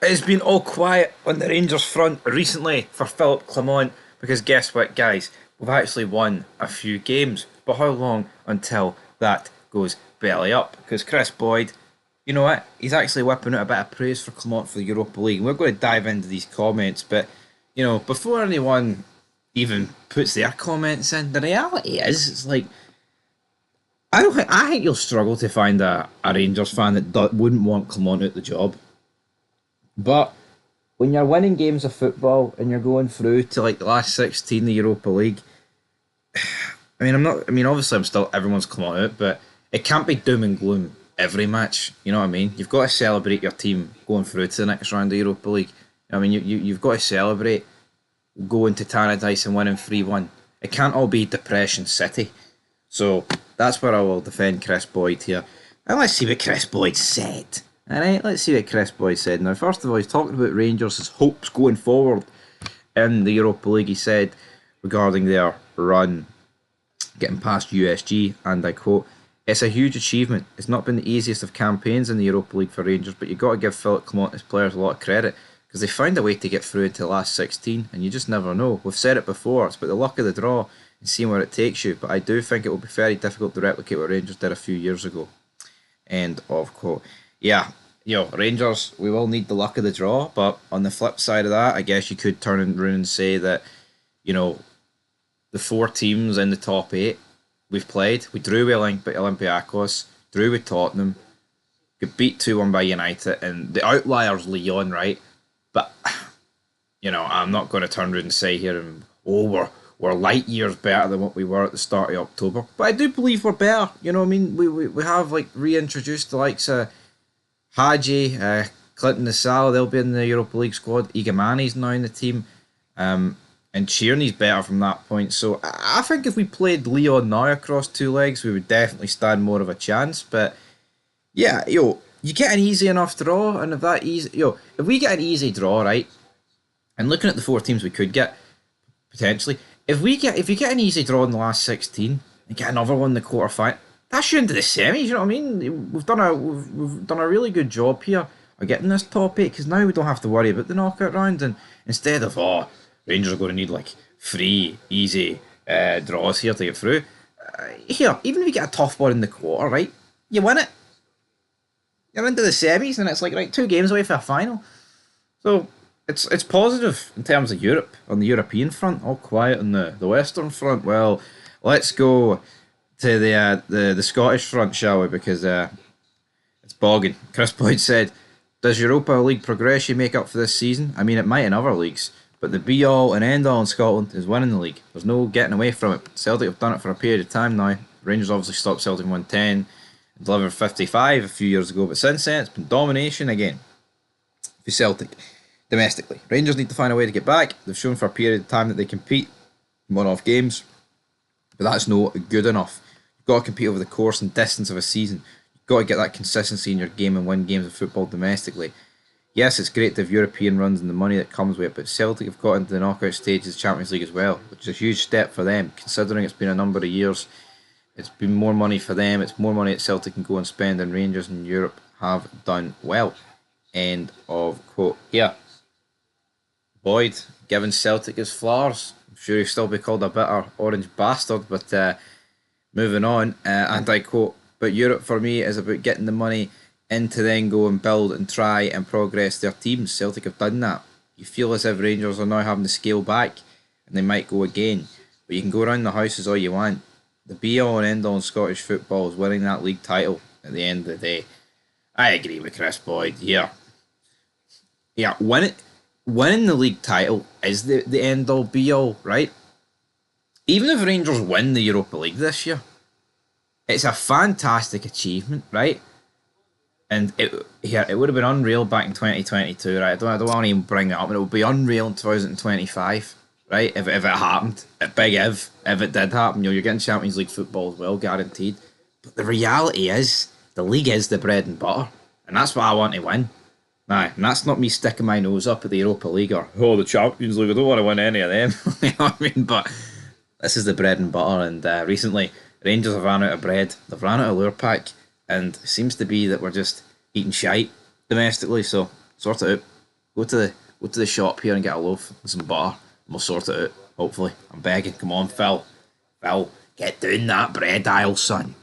It's been all quiet on the Rangers front recently for Philip Clement because guess what, guys? We've actually won a few games. But how long until that goes belly up? Because Chris Boyd, you know what? He's actually whipping out a bit of praise for Clement for the Europa League. We're going to dive into these comments, but before anyone even puts their comments in, the reality is, it's like I think you'll struggle to find a Rangers fan that wouldn't want Clement out the job. But when you're winning games of football and you're going through to like the last 16, the Europa League, I mean, I'm not. I mean, obviously, I'm still everyone's come out, but it can't be doom and gloom every match. You know what I mean? You've got to celebrate your team going through to the next round of Europa League. I mean, you've got to celebrate going to Tannadice and winning 3-1. It can't all be depression city. So that's where I will defend Chris Boyd here. And let's see what Chris Boyd said. Alright, let's see what Chris Boyd said. Now, first of all, he's talking about Rangers' hopes going forward in the Europa League. He said regarding their run getting past USG, and I quote, "It's a huge achievement. It's not been the easiest of campaigns in the Europa League for Rangers, but you've got to give Philip Clement and his players a lot of credit because they found a way to get through into the last 16, and you just never know. We've said it before, it's about the luck of the draw and seeing where it takes you, but I do think it will be very difficult to replicate what Rangers did a few years ago." End of quote. Yeah, Rangers, we will need the luck of the draw, but on the flip side of that, I guess you could turn around and say that, you know, the four teams in the top eight we've played, we drew with Olympiacos, drew with Tottenham, got beat 2-1 by United, and the outliers Lyon, right? But, I'm not going to turn around and say here, we're light years better than what we were at the start of October. But I do believe we're better. You know what I mean? We have like reintroduced the likes of Hadji, Clinton Nassau, they'll be in the Europa League squad. Igamani's now in the team. And Tierney's better from that point. So I think if we played Leon now across two legs, we would definitely stand more of a chance. But yeah, you get an easy enough draw, and if we get an easy draw, right, and looking at the four teams we could get potentially, if you get an easy draw in the last 16 and get another one in the quarter final, that's you into the semis. You know what I mean? We've done a really good job here of getting this top eight because now we don't have to worry about the knockout round, and instead of Rangers are going to need like three easy draws here to get through. Here, even if you get a tough one in the quarter, right, you win it. You're into the semis, and it's like right 2 games away for a final. So it's positive in terms of Europe on the European front. All quiet on the Western front. Well, let's go to the Scottish front, shall we? Because it's bogging. Chris Boyd said, "Does Europa League progression make up for this season? I mean, it might in other leagues. But the be all and end all in Scotland is winning the league. There's no getting away from it. Celtic have done it for a period of time now. Rangers obviously stopped Celtic in 110 and delivered 55 a few years ago. But since then, it's been domination again for Celtic domestically. Rangers need to find a way to get back. They've shown for a period of time that they compete in one-off games. But that's not good enough. You've got to compete over the course and distance of a season. You've got to get that consistency in your game and win games of football domestically. Yes, it's great to have European runs and the money that comes with it, but Celtic have got into the knockout stage of the Champions League as well, which is a huge step for them, considering it's been a number of years. It's been more money for them, it's more money that Celtic can go and spend, and Rangers in Europe have done well." End of quote. Here, Boyd giving Celtic his flowers. I'm sure he'll still be called a bitter orange bastard, but moving on, and I quote, "But Europe for me is about getting the money in to then go and build and try and progress their teams. Celtic have done that. You feel as if Rangers are now having to scale back and they might go again. But you can go around the houses all you want. The be all and end all in Scottish football is winning that league title at the end of the day." I agree with Chris Boyd here. Yeah, winning the league title is the end all be all, right? Even if Rangers win the Europa League this year, it's a fantastic achievement, right? And it would have been unreal back in 2022, right? I don't want to even bring it up, but it would be unreal in 2025, right? If it happened, if it did happen, you're getting Champions League football as well, guaranteed. But the reality is, the league is the bread and butter, and that's what I want to win. Nah, and that's not me sticking my nose up at the Europa League or the Champions League. I don't want to win any of them. You know what I mean? But this is the bread and butter, and recently Rangers have ran out of bread. They've ran out of lure pack. And it seems to be that we're just eating shite domestically, so sort it out. Go to the shop here and get a loaf and some butter. And we'll sort it out. Hopefully, I'm begging. Come on, Phil. Phil, get down that bread aisle, son.